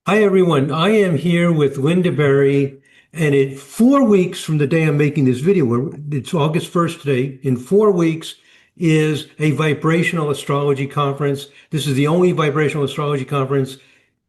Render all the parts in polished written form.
Hi, everyone. I am here with Linda Berry, and in 4 weeks from the day I'm making this video, it's August 1st today, in 4 weeks is a vibrational astrology conference. This is the only vibrational astrology conference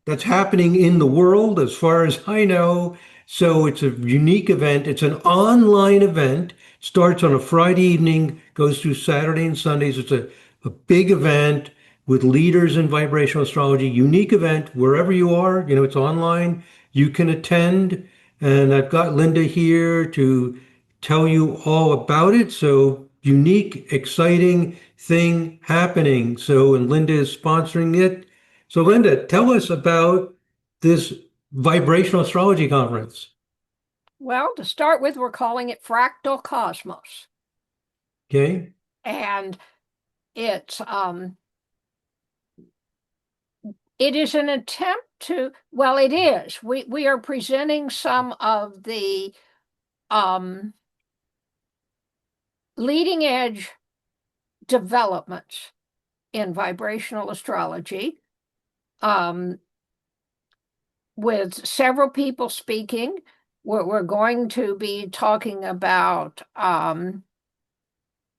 that's happening in the world, as far as I know. So it's a unique event. It's an online event. Starts on a Friday evening, goes through Saturday and Sundays. It's a big event with leaders in vibrational astrology. Unique event wherever you are. It's online. You can attend. And I've got Linda here to tell you all about it. So unique, exciting thing happening. So, and Linda is sponsoring it. So, Linda, tell us about this vibrational astrology conference. Well, to start with, we're calling it Fractal Cosmos. Okay. And it's it is an attempt to, well, it is. We are presenting some of the um leading edge developments in vibrational astrology, um, with several people speaking. We're going to be talking about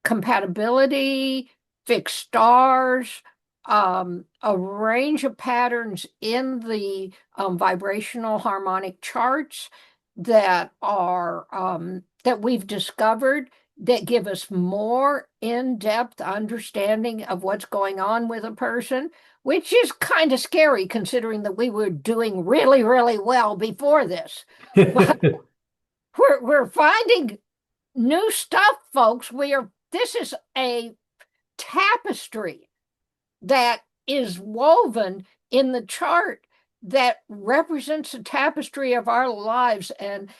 compatibility, fixed stars, a range of patterns in the vibrational harmonic charts that we've discovered that give us more in-depth understanding of what's going on with a person, which is kind of scary considering that we were doing really, really well before this. But we're finding new stuff, folks. This is a tapestry that is woven in the chart that represents a tapestry of our lives, and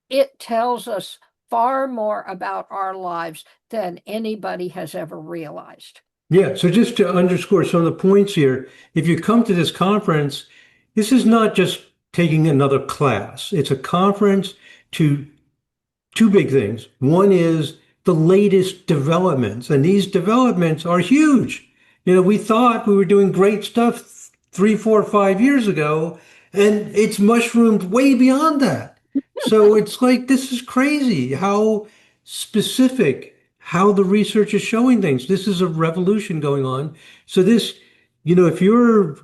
it tells us far more about our lives than anybody has ever realized. Yeah, so just to underscore some of the points here, if you come to this conference, this is not just taking another class. It's a conference to two big things. One is the latest developments, and these developments are huge. We thought we were doing great stuff 3, 4, 5 years ago, and it's mushroomed way beyond that. So it's like, this is crazy how specific, how the research is showing things. This is a revolution going on. So if you're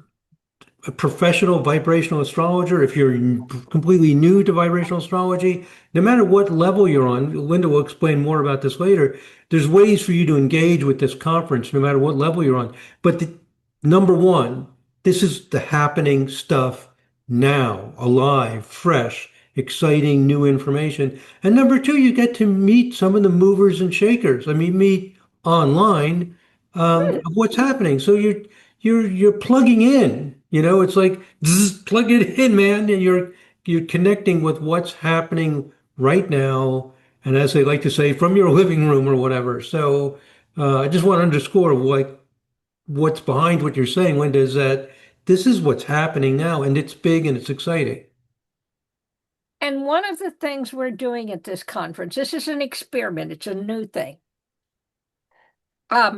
a professional vibrational astrologer, if you're completely new to vibrational astrology, no matter what level you're on, Linda will explain more about this later. There's ways for you to engage with this conference, no matter what level you're on. But number one, this is the happening stuff now, alive, fresh, exciting new information. And number two, you get to meet some of the movers and shakers. I mean, meet online of what's happening. So you're plugging in. It's like zzz, plug it in, man, and you're connecting with what's happening right now, and as they like to say, from your living room or whatever. So I just want to underscore what's behind what you're saying, Linda, is that this is what's happening now, and it's big and it's exciting. And one of the things we're doing at this conference, this is an experiment, it's a new thing.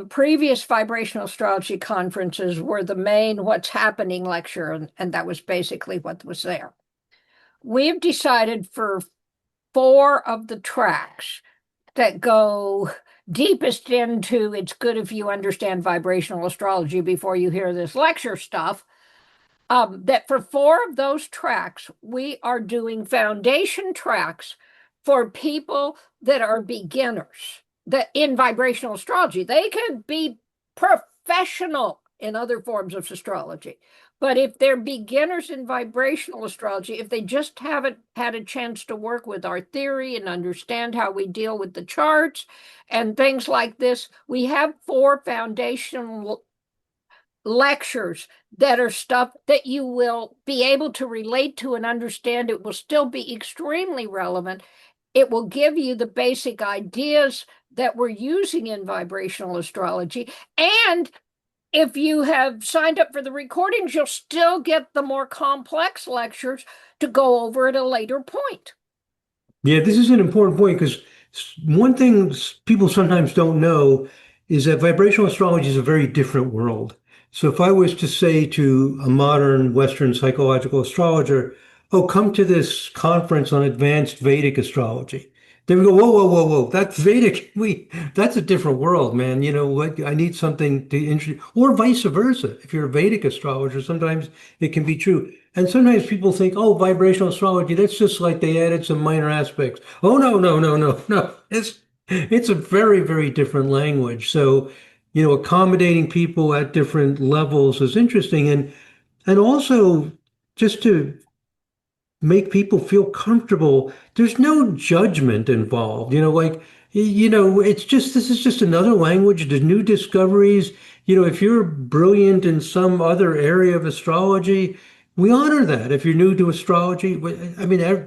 Previous vibrational astrology conferences were the main what's happening lecture, and that was basically what was there. We've decided for four of the tracks that go deepest into it's good if you understand vibrational astrology before you hear this lecture stuff. That for four of those tracks, we are doing foundation tracks for people that are beginners that in vibrational astrology. They could be professional in other forms of astrology. But if they're beginners in vibrational astrology, if they just haven't had a chance to work with our theory and understand how we deal with the charts and things like this, we have four foundational lectures that are stuff that you will be able to relate to and understand. It will still be extremely relevant. It will give you the basic ideas that we're using in vibrational astrology. And if you have signed up for the recordings, you'll still get the more complex lectures to go over at a later point. Yeah, this is an important point because one thing people sometimes don't know is that vibrational astrology is a very different world. So if I was to say to a modern Western psychological astrologer, oh, come to this conference on advanced Vedic astrology, they would go, whoa, whoa, whoa, whoa, that's Vedic. That's a different world, man. You know what? I need something to introduce, or vice versa. If you're a Vedic astrologer, sometimes it can be true. And sometimes people think, oh, vibrational astrology, that's just like they added some minor aspects. Oh, no, no, no, no, no. It's a very, very different language. So, accommodating people at different levels is interesting. And also just to make people feel comfortable, there's no judgment involved. It's just this is just another language, the new discoveries. If you're brilliant in some other area of astrology, we honor that. If you're new to astrology, I mean,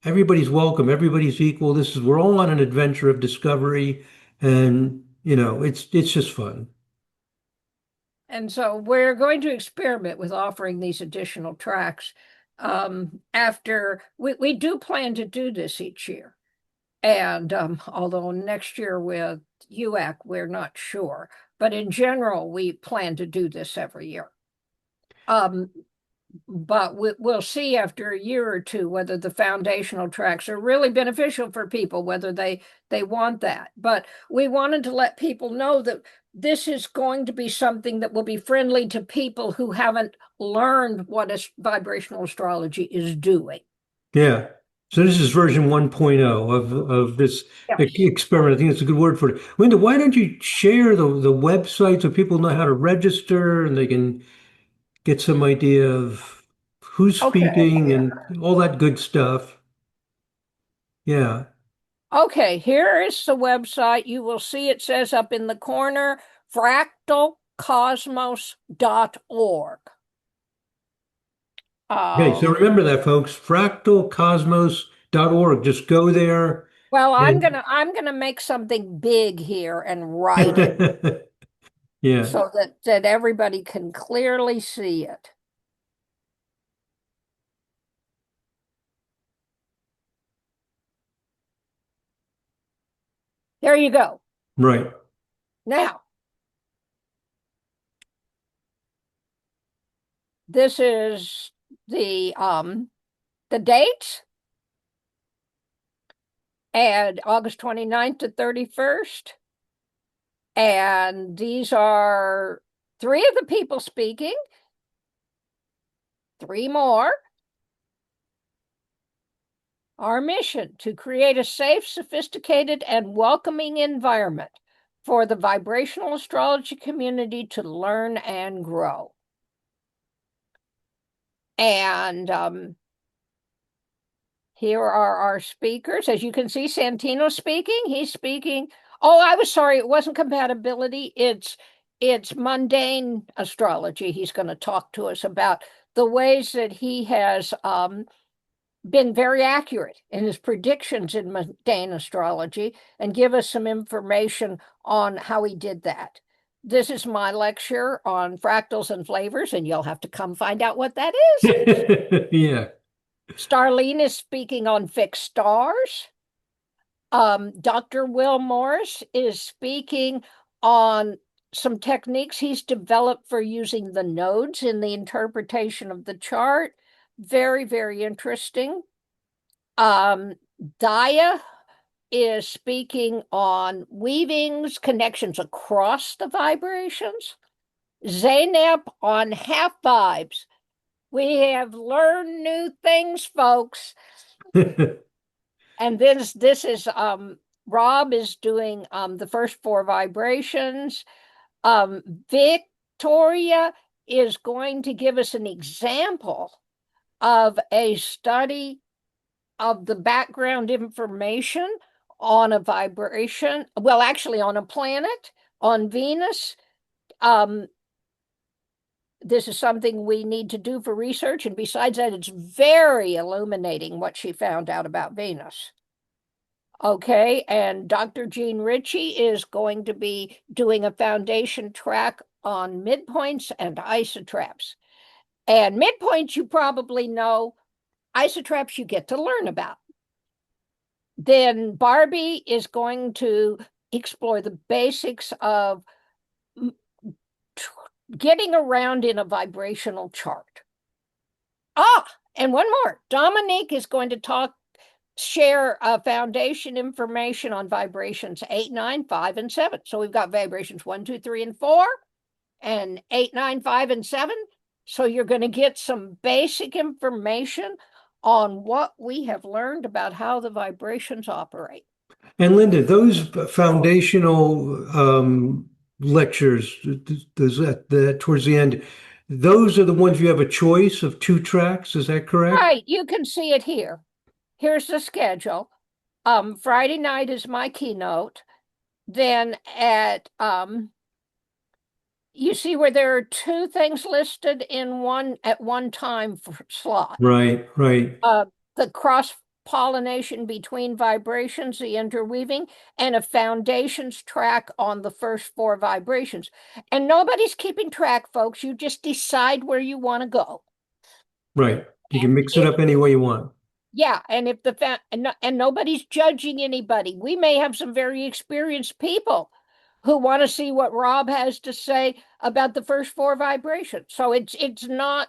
everybody's welcome, everybody's equal. We're all on an adventure of discovery, and it's just fun. And so we're going to experiment with offering these additional tracks. After we do plan to do this each year. And although next year with UAC, we're not sure. But in general, we plan to do this every year. Um, but we'll see after a year or two whether the foundational tracks are really beneficial for people, whether they want that. But we wanted to let people know that this is going to be something that will be friendly to people who haven't learned what vibrational astrology is doing. Yeah. So this is version 1.0 of this Yes. experiment. I think it's a good word for it. Linda, why don't you share the website so people know how to register and they can get some idea of who's Okay. speaking and all that good stuff. Yeah. Okay, here is the website. You will see it says up in the corner, fractalcosmos.org. Okay, so Um, remember that, folks, fractalcosmos.org. Just go there well, and I'm gonna make something big here and write it yeah, so that everybody can clearly see it. There you go. right. Now, this is the dates and August 29th to 31st. And these are three of the people speaking, three more. Our mission to create a safe, sophisticated, and welcoming environment for the vibrational astrology community to learn and grow. And here are our speakers. As you can see, Santino's speaking. He's speaking. Oh, I was sorry, it wasn't compatibility. It's mundane astrology. He's going to talk to us about the ways that he has been very accurate in his predictions in mundane astrology and give us some information on how he did that. This is my lecture on fractals and flavors, and you'll have to come find out what that is. Yeah. Starlene is speaking on fixed stars. Dr. Will Morris is speaking on some techniques he's developed for using the nodes in the interpretation of the chart. Very, very interesting. Um, Daya is speaking on weavings, connections across the vibrations. Zaynep on half vibes. We have learned new things, folks. And this is Rob is doing the first four vibrations. Victoria is going to give us an example of a study of the background information on a vibration, well, actually on a planet, on Venus. Um, this is something we need to do for research. And besides that, it's very illuminating what she found out about Venus. Okay, and Dr. Jean Ritchie is going to be doing a foundation track on midpoints and isotraps. And midpoints, you probably know, isotraps you get to learn about. Then Barbie is going to explore the basics of getting around in a vibrational chart. Ah, and one more. Dominique is going to share foundation information on vibrations 8, 9, 5, and 7. So we've got vibrations 1, 2, 3, and 4, and 8, 9, 5, and 7. So you're going to get some basic information on what we have learned about how the vibrations operate. And Linda, those foundational lectures, those that towards the end, those are the ones you have a choice of two tracks. Is that correct? Right, you can see it here. Here's the schedule. Friday night is my keynote. Then you see where there are two things listed in one at one time slot. Right, right, The cross pollination between vibrations, the interweaving, and a foundations track on the first four vibrations. And nobody's keeping track, folks. You just decide where you want to go. right. You can And mix it up any way you want. yeah, and if and nobody's judging anybody. We may have some very experienced people who want to see what Rob has to say about the first four vibrations. So it's not,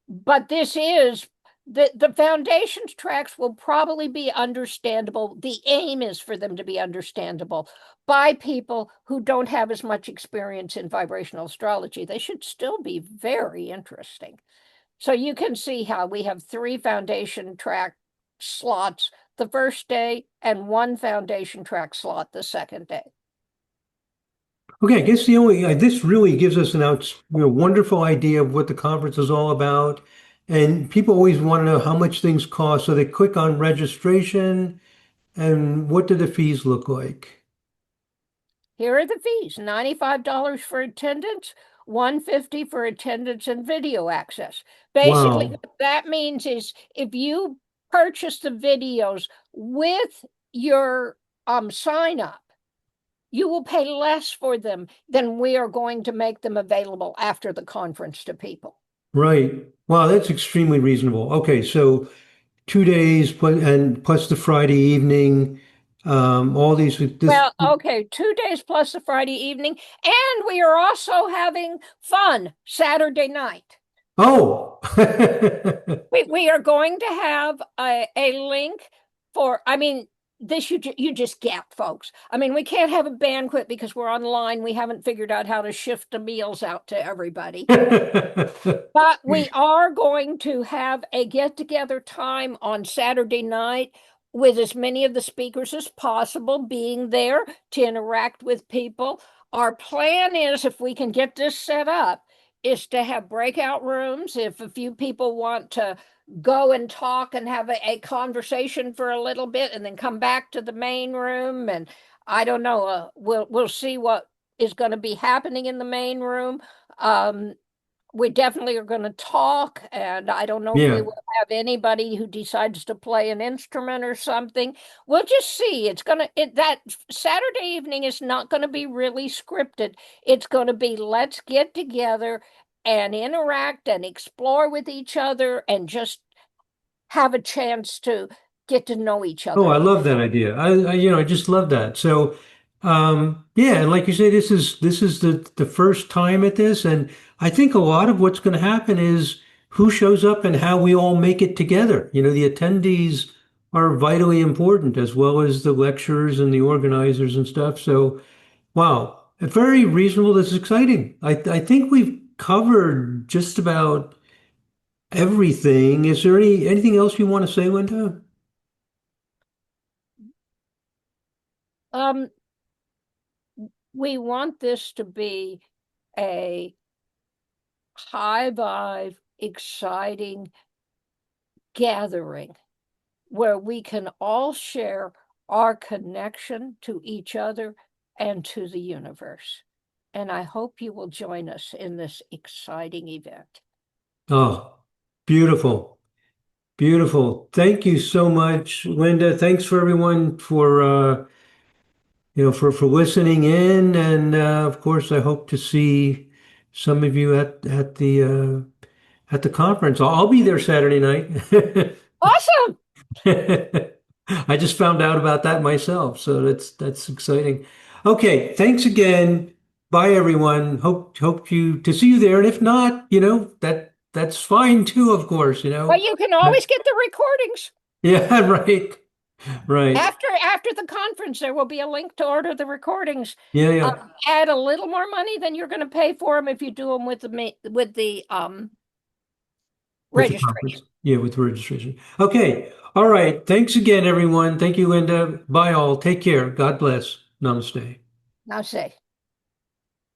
but this is the foundations tracks will probably be understandable. The aim is for them to be understandable by people who don't have as much experience in vibrational astrology. They should still be very interesting. So you can see how we have three foundation track slots the first day and one foundation track slot the second day. Okay, I guess the only this really gives us an wonderful idea of what the conference is all about. And people always want to know how much things cost, so they click on registration and what do the fees look like? Here are the fees: $95 for attendance, $150 for attendance and video access. Basically, Wow. what that means is if you purchase the videos with your sign up, you will pay less for them than we are going to make them available after the conference to people. Right. Wow, that's extremely reasonable. Okay, so 2 days plus the Friday evening, all these this Well, okay, 2 days plus the Friday evening, and we are also having fun Saturday night. oh We are going to have a link for, I mean, this you just get, folks. I mean, we can't have a banquet because we're online. We haven't figured out how to shift the meals out to everybody. But we are going to have a get together time on Saturday night with as many of the speakers as possible being there to interact with people. Our plan is, if we can get this set up, is to have breakout rooms. If a few people want to go and talk and have a conversation for a little bit and then come back to the main room. And I don't know, we'll see what is going to be happening in the main room. Um, we definitely are going to talk, and I don't know if we Yeah. will have anybody who decides to play an instrument or something. We'll just see. It's going to that Saturday evening is not going to be really scripted. It's going to be let's get together and interact and explore with each other and just have a chance to get to know each Oh, other I a little. love that idea. I just love that. So, yeah, and like you say, this is the first time at this, and I think a lot of what's going to happen is who shows up and how we all make it together. The attendees are vitally important as well as the lecturers and the organizers and stuff. So, wow, very reasonable. This is exciting. I think we've covered just about everything. Is there anything else you want to say, Linda? Um, we want this to be a high vibe, exciting gathering where we can all share our connection to each other and to the universe. And I hope you will join us in this exciting event. Oh, beautiful. Beautiful. Thank you so much, Linda. Thanks for everyone for listening in. And of course, I hope to see some of you at the conference. I'll be there Saturday night. Awesome. I just found out about that myself, so that's exciting. Okay, thanks again. Bye, everyone. Hope to see you there. And if not, that's fine too, of course, Well, you can But always get the recordings. yeah, right. Right. After the conference, there will be a link to order the recordings. Yeah, yeah. Add a little more money than you're going to pay for them if you do them with the With the registration. conference. Yeah, with the registration. Okay. All right. Thanks again, everyone. Thank you, Linda. Bye all. Take care. God bless. Namaste. Now say.